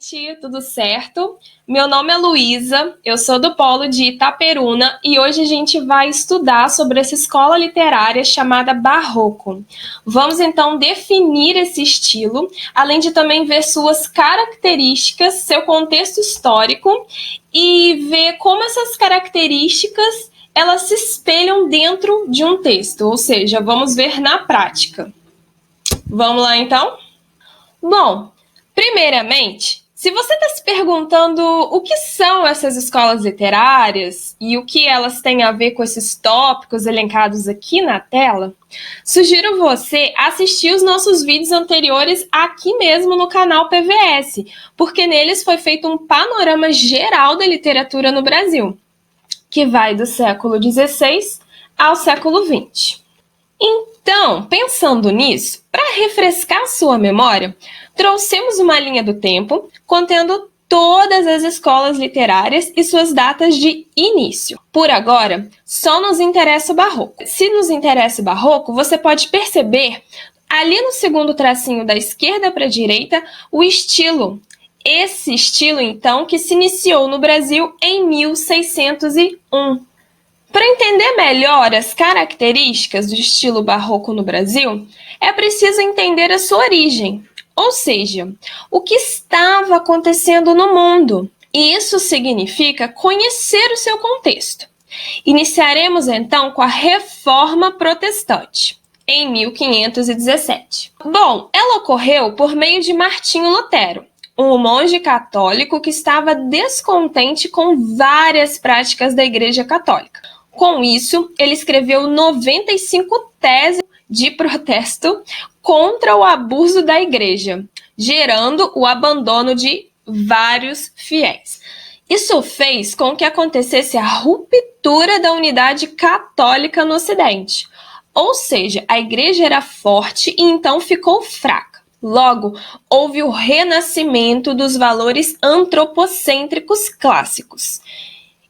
gente, tudo certo? Meu nome é Luísa, eu sou do Polo de Itaperuna e hoje a gente vai estudar sobre essa escola literária chamada Barroco. Vamos então definir esse estilo, além de também ver suas características, seu contexto histórico e ver como essas características elas se espelham dentro de um texto, ou seja, vamos ver na prática. Vamos lá então? Bom, primeiramente, se você está se perguntando o que são essas escolas literárias e o que elas têm a ver com esses tópicos elencados aqui na tela, sugiro você assistir os nossos vídeos anteriores aqui mesmo no canal PVS, porque neles foi feito um panorama geral da literatura no Brasil, que vai do século XVI ao século XX. Então, pensando nisso, para refrescar sua memória, trouxemos uma linha do tempo contendo todas as escolas literárias e suas datas de início. Por agora, só nos interessa o Barroco. Se nos interessa o Barroco, você pode perceber ali no segundo tracinho da esquerda para a direita o estilo. Esse estilo, então, que se iniciou no Brasil em 1601. Para entender melhor as características do estilo barroco no Brasil, é preciso entender a sua origem, ou seja, o que estava acontecendo no mundo. E isso significa conhecer o seu contexto. Iniciaremos então com a Reforma Protestante, em 1517. Bom, ela ocorreu por meio de Martinho Lutero, um monge católico que estava descontente com várias práticas da Igreja Católica. Com isso, ele escreveu 95 teses de protesto contra o abuso da Igreja, gerando o abandono de vários fiéis. Isso fez com que acontecesse a ruptura da unidade católica no Ocidente. Ou seja, a Igreja era forte e então ficou fraca. Logo, houve o renascimento dos valores antropocêntricos clássicos.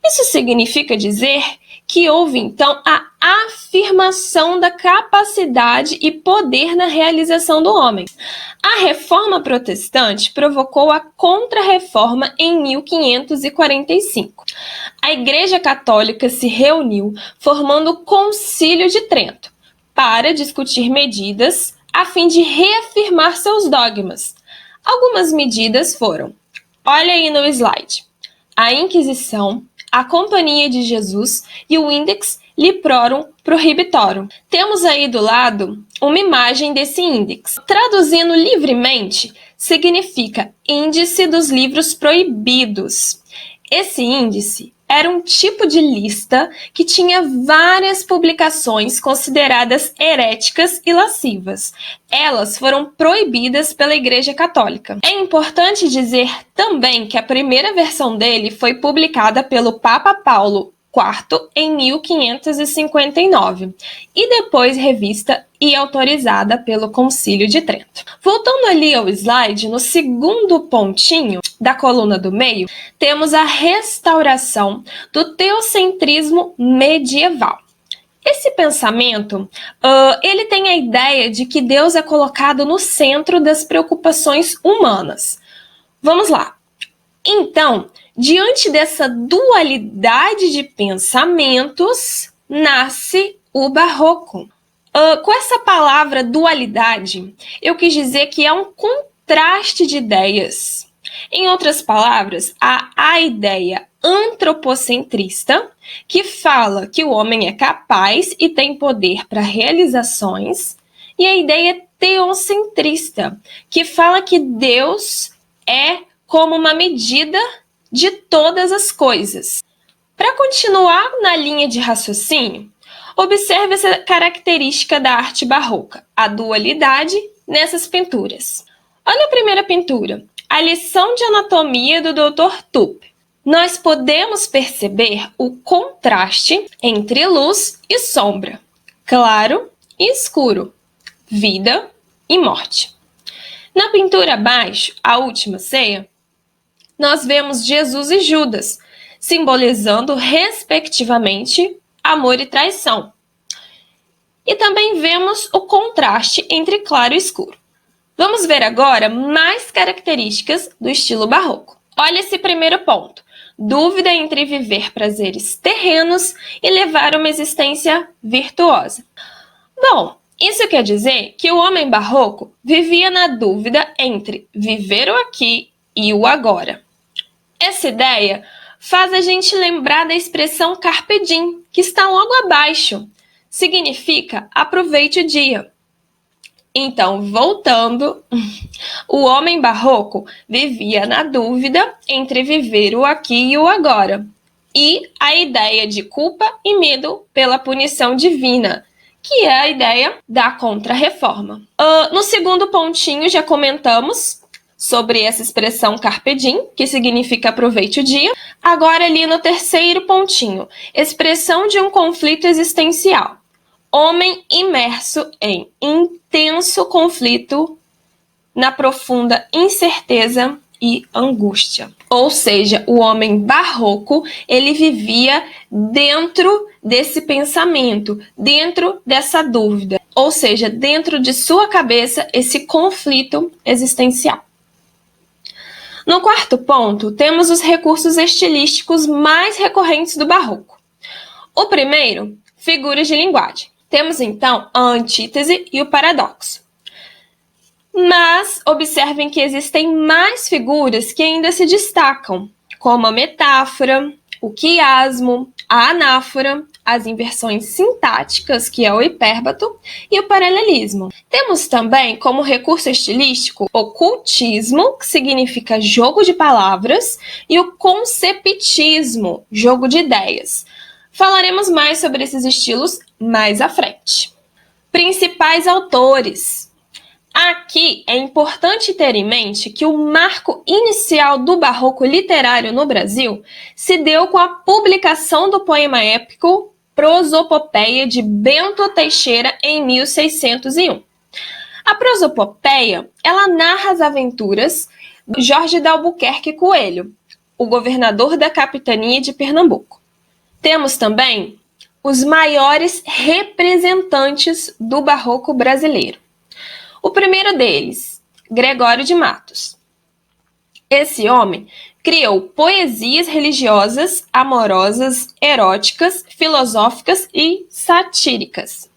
Isso significa dizer que houve, então, a afirmação da capacidade e poder na realização do homem. A Reforma Protestante provocou a Contra-Reforma em 1545. A Igreja Católica se reuniu, formando o Concílio de Trento, para discutir medidas a fim de reafirmar seus dogmas. Algumas medidas foram, olha aí no slide, a Inquisição, a Companhia de Jesus e o Index Liprorum Prohibitorum. Temos aí do lado uma imagem desse índex. Traduzindo livremente, significa Índice dos Livros Proibidos. Esse índice era um tipo de lista que tinha várias publicações consideradas heréticas e lascivas. Elas foram proibidas pela Igreja Católica. É importante dizer também que a primeira versão dele foi publicada pelo Papa Paulo IV em 1559 e depois revista e autorizada pelo Concílio de Trento. Voltando ali ao slide, no segundo pontinho da coluna do meio, temos a restauração do teocentrismo medieval. Esse pensamento, ele tem a ideia de que Deus é colocado no centro das preocupações humanas. Vamos lá. Então, diante dessa dualidade de pensamentos, nasce o Barroco. Com essa palavra dualidade, eu quis dizer que é um contraste de ideias. Em outras palavras, há a ideia antropocentrista, que fala que o homem é capaz e tem poder para realizações, e a ideia teocentrista, que fala que Deus é como uma medida de todas as coisas. Para continuar na linha de raciocínio, observe essa característica da arte barroca, a dualidade nessas pinturas. Olha a primeira pintura, a lição de anatomia do Dr. Tup. Nós podemos perceber o contraste entre luz e sombra, claro e escuro, vida e morte. Na pintura abaixo, a última ceia, nós vemos Jesus e Judas, simbolizando, respectivamente, amor e traição. E também vemos o contraste entre claro e escuro. Vamos ver agora mais características do estilo barroco. Olha esse primeiro ponto. Dúvida entre viver prazeres terrenos e levar uma existência virtuosa. Bom, isso quer dizer que o homem barroco vivia na dúvida entre viver o aqui e o agora. Essa ideia faz a gente lembrar da expressão carpe diem, que está logo abaixo. Significa aproveite o dia. Então, voltando, o homem barroco vivia na dúvida entre viver o aqui e o agora, e a ideia de culpa e medo pela punição divina, que é a ideia da contra-reforma. No segundo pontinho, já comentamos sobre essa expressão carpe diem, que significa aproveite o dia. Agora, ali no terceiro pontinho, expressão de um conflito existencial. Homem imerso em intenso conflito, na profunda incerteza e angústia. Ou seja, o homem barroco, ele vivia dentro desse pensamento, dentro dessa dúvida. Ou seja, dentro de sua cabeça, esse conflito existencial. No quarto ponto, temos os recursos estilísticos mais recorrentes do barroco. O primeiro, figuras de linguagem. Temos, então, a antítese e o paradoxo. Mas observem que existem mais figuras que ainda se destacam, como a metáfora, o quiasmo, a anáfora, as inversões sintáticas, que é o hipérbato, e o paralelismo. Temos também como recurso estilístico o cultismo, que significa jogo de palavras, e o conceptismo, jogo de ideias. Falaremos mais sobre esses estilos mais à frente. Principais autores. Aqui é importante ter em mente que o marco inicial do barroco literário no Brasil se deu com a publicação do poema épico Prosopopeia de Bento Teixeira em 1601. A prosopopeia, ela narra as aventuras de Jorge de Albuquerque Coelho, o governador da capitania de Pernambuco. Temos também os maiores representantes do barroco brasileiro. O primeiro deles, Gregório de Matos. Esse homem criou poesias religiosas, amorosas, eróticas, filosóficas e satíricas.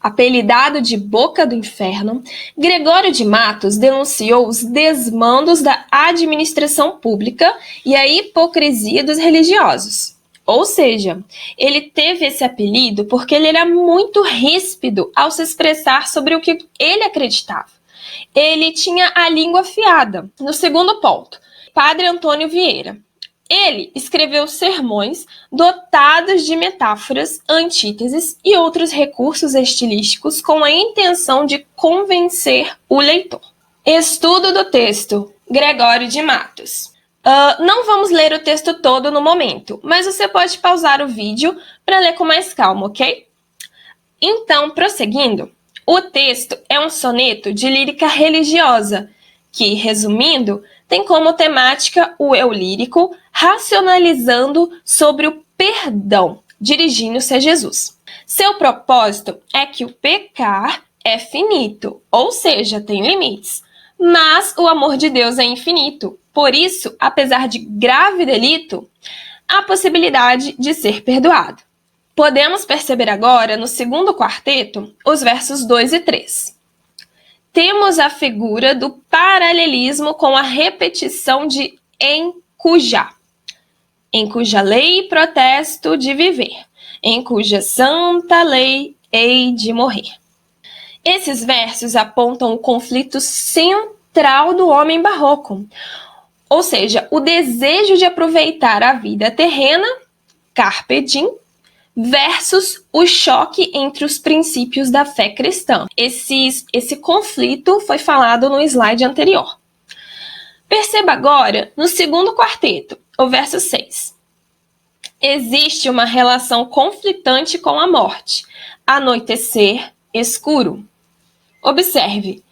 Apelidado de Boca do Inferno, Gregório de Matos denunciou os desmandos da administração pública e a hipocrisia dos religiosos. Ou seja, ele teve esse apelido porque ele era muito ríspido ao se expressar sobre o que ele acreditava. Ele tinha a língua afiada. No segundo ponto, Padre Antônio Vieira. Ele escreveu sermões dotados de metáforas, antíteses e outros recursos estilísticos com a intenção de convencer o leitor. Estudo do texto, Gregório de Matos. Não vamos ler o texto todo no momento, mas você pode pausar o vídeo para ler com mais calma, ok? Então, prosseguindo, o texto é um soneto de lírica religiosa, que, resumindo, tem como temática o eu lírico racionalizando sobre o perdão, dirigindo-se a Jesus. Seu propósito é que o pecar é finito, ou seja, tem limites, mas o amor de Deus é infinito. Por isso, apesar de grave delito, há possibilidade de ser perdoado. Podemos perceber agora, no segundo quarteto, os versos 2 e 3. Temos a figura do paralelismo com a repetição de em cuja lei protesto de viver, em cuja santa lei hei de morrer. Esses versos apontam o conflito central do homem barroco, ou seja, o desejo de aproveitar a vida terrena, carpe diem, versus o choque entre os princípios da fé cristã. Esse conflito foi falado no slide anterior. Perceba agora, no segundo quarteto, o verso 6. Existe uma relação conflitante com a morte. Anoitecer, escuro. Observe,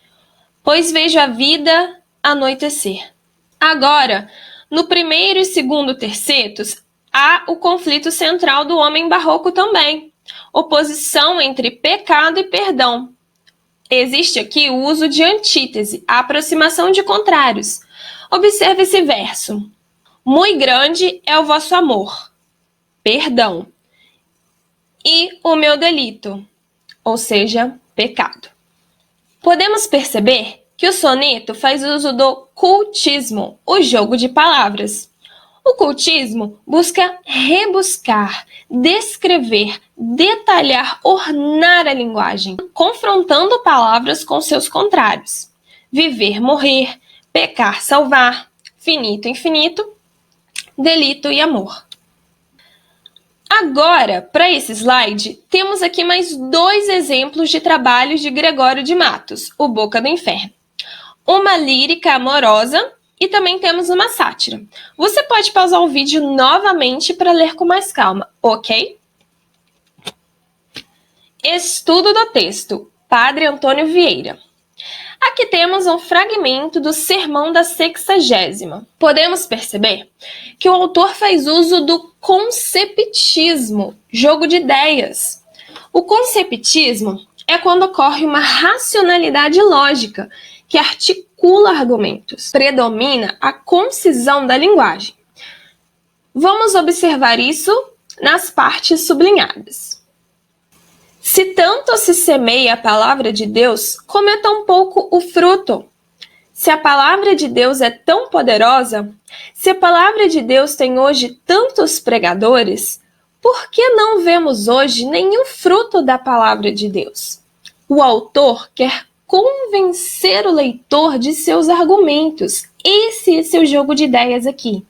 pois vejo a vida anoitecer. Agora, no primeiro e segundo tercetos, há o conflito central do homem barroco também. Oposição entre pecado e perdão. Existe aqui o uso de antítese, a aproximação de contrários. Observe esse verso. Muito grande é o vosso amor, perdão, e o meu delito, ou seja, pecado. Podemos perceber que o soneto faz uso do cultismo, o jogo de palavras. O cultismo busca rebuscar, descrever, detalhar, ornar a linguagem, confrontando palavras com seus contrários. Viver, morrer, pecar, salvar, finito, infinito, delito e amor. Agora, para esse slide, temos aqui mais 2 exemplos de trabalhos de Gregório de Matos, o Boca do Inferno. Uma lírica amorosa e também temos uma sátira. Você pode pausar o vídeo novamente para ler com mais calma, ok? Estudo do texto, Padre Antônio Vieira. Aqui temos um fragmento do Sermão da Sexagésima. Podemos perceber que o autor faz uso do conceptismo, jogo de ideias. O conceptismo é quando ocorre uma racionalidade lógica que articula argumentos. Predomina a concisão da linguagem. Vamos observar isso nas partes sublinhadas. Se tanto se semeia a palavra de Deus, como é tão pouco o fruto? Se a palavra de Deus é tão poderosa, se a palavra de Deus tem hoje tantos pregadores, por que não vemos hoje nenhum fruto da palavra de Deus? O autor quer convencer o leitor de seus argumentos. Esse é seu jogo de ideias aqui.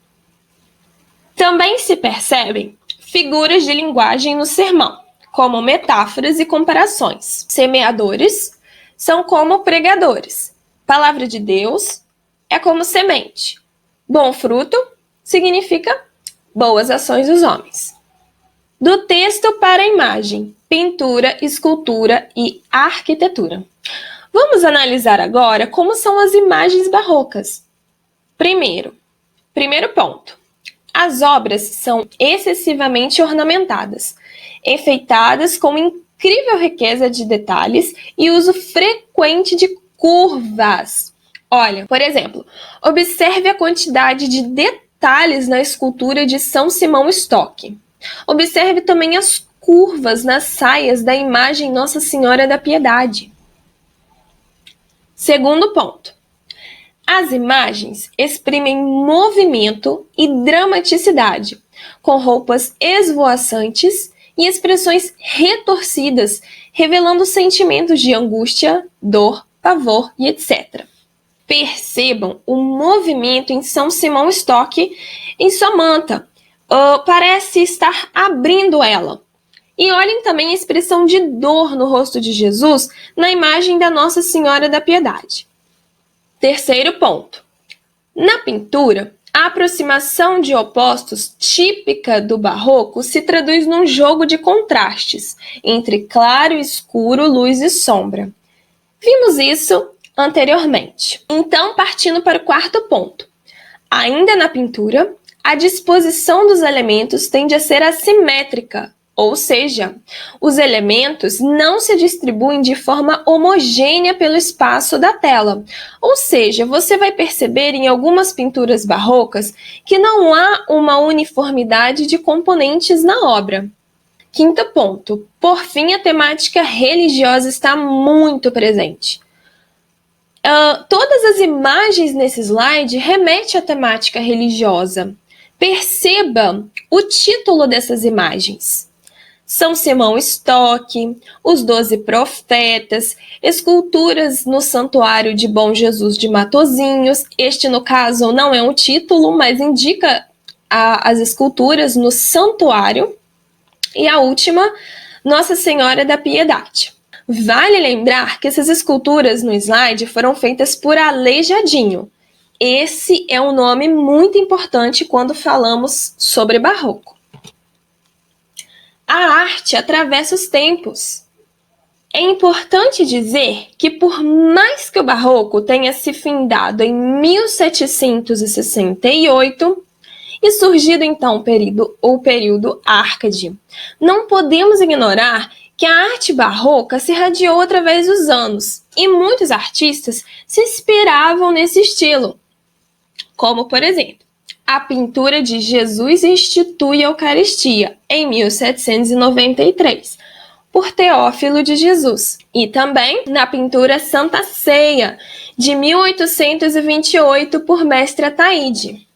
Também se percebem figuras de linguagem no sermão, como metáforas e comparações. Semeadores são como pregadores. Palavra de Deus é como semente. Bom fruto significa boas ações dos homens. Do texto para a imagem, pintura, escultura e arquitetura. Vamos analisar agora como são as imagens barrocas. Primeiro ponto. As obras são excessivamente ornamentadas, enfeitadas com incrível riqueza de detalhes e uso frequente de curvas. Olha, por exemplo, observe a quantidade de detalhes na escultura de São Simão Stock. Observe também as curvas nas saias da imagem Nossa Senhora da Piedade. Segundo ponto. As imagens exprimem movimento e dramaticidade, com roupas esvoaçantes e expressões retorcidas, revelando sentimentos de angústia, dor, pavor e etc. Percebam o movimento em São Simão Stock em sua manta. Parece estar abrindo ela. E olhem também a expressão de dor no rosto de Jesus na imagem da Nossa Senhora da Piedade. Terceiro ponto. Na pintura, a aproximação de opostos típica do barroco se traduz num jogo de contrastes entre claro e escuro, luz e sombra. Vimos isso anteriormente. Então, partindo para o quarto ponto. Ainda na pintura, a disposição dos elementos tende a ser assimétrica, ou seja, os elementos não se distribuem de forma homogênea pelo espaço da tela. Ou seja, você vai perceber em algumas pinturas barrocas que não há uma uniformidade de componentes na obra. Quinto ponto. Por fim, a temática religiosa está muito presente. Todas as imagens nesse slide remetem à temática religiosa. Perceba o título dessas imagens. São Simão Stock, os 12 profetas, esculturas no Santuário de Bom Jesus de Matozinhos. Este, no caso, não é um título, mas indica as esculturas no santuário. E a última, Nossa Senhora da Piedade. Vale lembrar que essas esculturas no slide foram feitas por Aleijadinho. Esse é um nome muito importante quando falamos sobre barroco. A arte atravessa os tempos. É importante dizer que, por mais que o barroco tenha se findado em 1768 e surgido então o período Árcade, não podemos ignorar que a arte barroca se irradiou através dos anos e muitos artistas se inspiravam nesse estilo, como, por exemplo, a pintura de Jesus institui a Eucaristia, em 1793, por Teófilo de Jesus, e também na pintura Santa Ceia, de 1828, por Mestre Ataíde.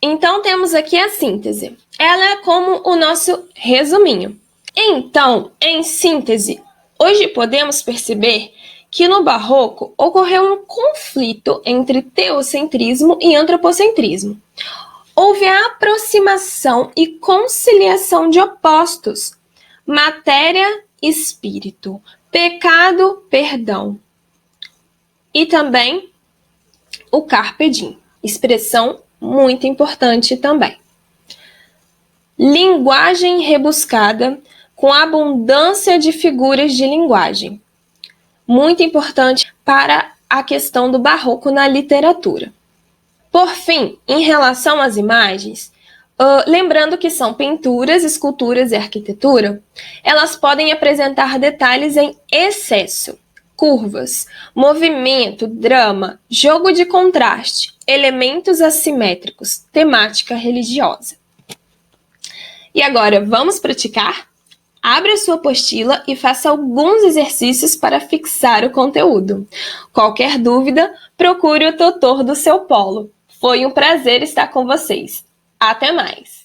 Então, temos aqui a síntese. Ela é como o nosso resuminho. Então, em síntese, hoje podemos perceber que no Barroco ocorreu um conflito entre teocentrismo e antropocentrismo. Houve a aproximação e conciliação de opostos, matéria, espírito, pecado, perdão. E também o carpe diem, expressão muito importante também. Linguagem rebuscada com abundância de figuras de linguagem. Muito importante para a questão do barroco na literatura. Por fim, em relação às imagens, lembrando que são pinturas, esculturas e arquitetura, elas podem apresentar detalhes em excesso, curvas, movimento, drama, jogo de contraste, elementos assimétricos, temática religiosa. E agora, vamos praticar? Abra sua apostila e faça alguns exercícios para fixar o conteúdo. Qualquer dúvida, procure o tutor do seu polo. Foi um prazer estar com vocês. Até mais!